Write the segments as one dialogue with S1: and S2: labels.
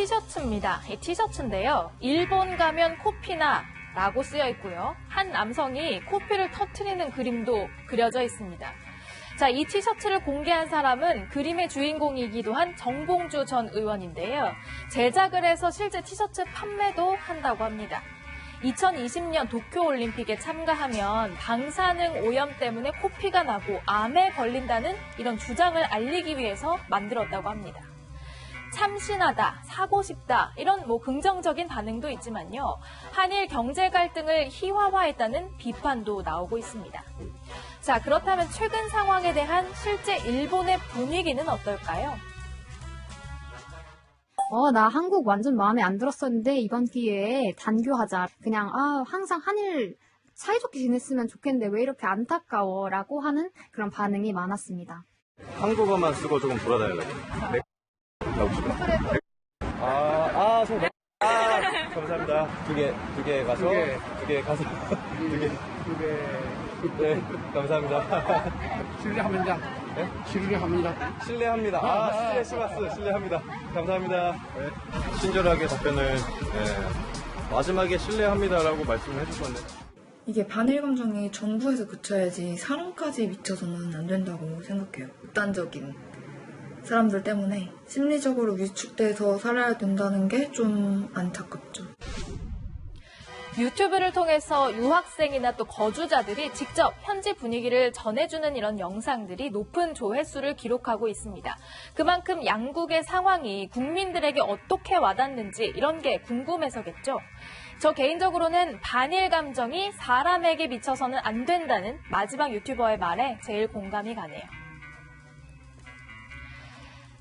S1: 티셔츠입니다. 이 티셔츠인데요. 일본 가면 코피나 라고 쓰여 있고요. 한 남성이 코피를 터트리는 그림도 그려져 있습니다. 자, 이 티셔츠를 공개한 사람은 그림의 주인공이기도 한 정봉주 전 의원인데요. 제작을 해서 실제 티셔츠 판매도 한다고 합니다. 2020년 도쿄올림픽에 참가하면 방사능 오염 때문에 코피가 나고 암에 걸린다는 이런 주장을 알리기 위해서 만들었다고 합니다. 참신하다, 사고 싶다 이런 긍정적인 반응도 있지만요. 한일 경제 갈등을 희화화했다는 비판도 나오고 있습니다. 자, 그렇다면 최근 상황에 대한 실제 일본의 분위기는 어떨까요?
S2: 나 한국 완전 마음에 안 들었었는데 이번 기회에 단교하자. 그냥 항상 한일 사이좋게 지냈으면 좋겠는데 왜 이렇게 안타까워 라고 하는 그런 반응이 많았습니다.
S3: 한국어만 쓰고 조금 돌아다녀요. 감사합니다. 두 개 가서. 네, 감사합니다.
S4: 실례합니다.
S3: 네?
S4: 실례합니다.
S3: 실례합니다. 실례합니다. 감사합니다. 네. 친절하게 답변을, 마지막에 실례합니다라고 말씀을 해주셨네.
S5: 이게 반일 감정이 전부에서 그쳐야지 사람까지 미쳐서는 안 된다고 생각해요. 극단적인 사람들 때문에 심리적으로 위축돼서 살아야 된다는 게 좀 안타깝죠.
S1: 유튜브를 통해서 유학생이나 또 거주자들이 직접 현지 분위기를 전해주는 이런 영상들이 높은 조회수를 기록하고 있습니다. 그만큼 양국의 상황이 국민들에게 어떻게 와닿는지 이런 게 궁금해서겠죠. 저 개인적으로는 반일 감정이 사람에게 미쳐서는 안 된다는 마지막 유튜버의 말에 제일 공감이 가네요.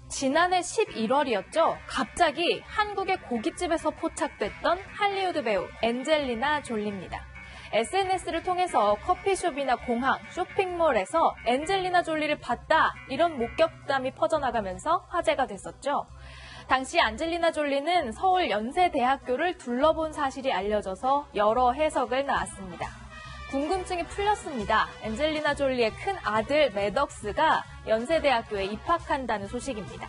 S1: 지난해 11월이었죠. 갑자기 한국의 고깃집에서 포착됐던 할리우드 배우 엔젤리나 졸리입니다. SNS를 통해서 커피숍이나 공항, 쇼핑몰에서 엔젤리나 졸리를 봤다 이런 목격담이 퍼져나가면서 화제가 됐었죠. 당시 안젤리나 졸리는 서울 연세대학교를 둘러본 사실이 알려져서 여러 해석을 낳았습니다. 궁금증이 풀렸습니다. 엔젤리나 졸리의 큰 아들 매덕스가 연세대학교에 입학한다는 소식입니다.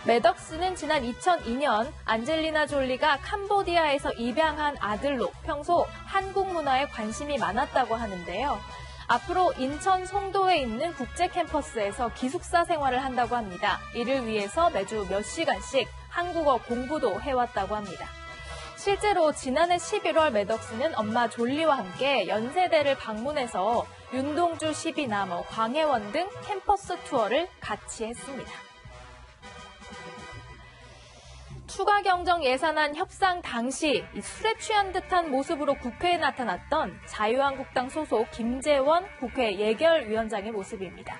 S1: 매덕스는 지난 2002년 안젤리나 졸리가 캄보디아에서 입양한 아들로 평소 한국 문화에 관심이 많았다고 하는데요. 앞으로 인천 송도에 있는 국제 캠퍼스에서 기숙사 생활을 한다고 합니다. 이를 위해서 매주 몇 시간씩 한국어 공부도 해왔다고 합니다. 실제로 지난해 11월 매덕스는 엄마 졸리와 함께 연세대를 방문해서 윤동주 10이나 광해원 등 캠퍼스 투어를 같이 했습니다. 추가 경정 예산안 협상 당시 술에 취한 듯한 모습으로 국회에 나타났던 자유한국당 소속 김재원 국회 예결위원장의 모습입니다.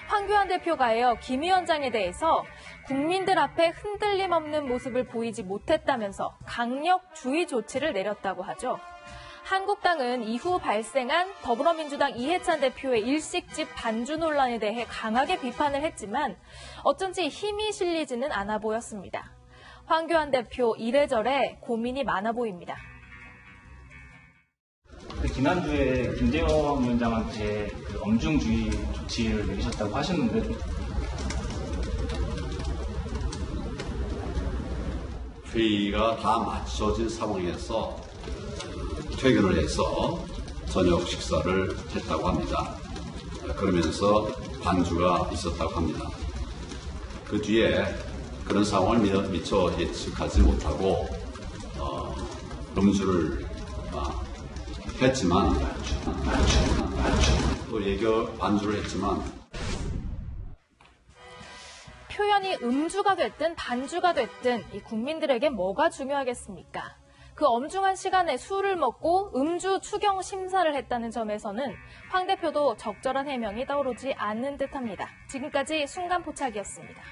S1: 황교안 대표가요, 김 위원장에 대해서 국민들 앞에 흔들림 없는 모습을 보이지 못했다면서 강력 주의 조치를 내렸다고 하죠. 한국당은 이후 발생한 더불어민주당 이해찬 대표의 일식집 반주 논란에 대해 강하게 비판을 했지만 어쩐지 힘이 실리지는 않아 보였습니다. 황교안 대표 이래저래 고민이 많아 보입니다.
S6: 지난주에 김재원 위원장한테 엄중주의 조치를 내리셨다고 하셨는데
S7: 회의가 다 맞춰진 상황에서 퇴근을 해서 저녁 식사를 했다고 합니다. 그러면서 반주가 있었다고 합니다. 그 뒤에 그런 상황을 미처 예측하지 못하고 음주를 했지만 또 반주를 했지만
S1: 표현이 음주가 됐든 반주가 됐든 이 국민들에게 뭐가 중요하겠습니까? 그 엄중한 시간에 술을 먹고 음주 추경 심사를 했다는 점에서는 황 대표도 적절한 해명이 떠오르지 않는 듯합니다. 지금까지 순간포착이었습니다.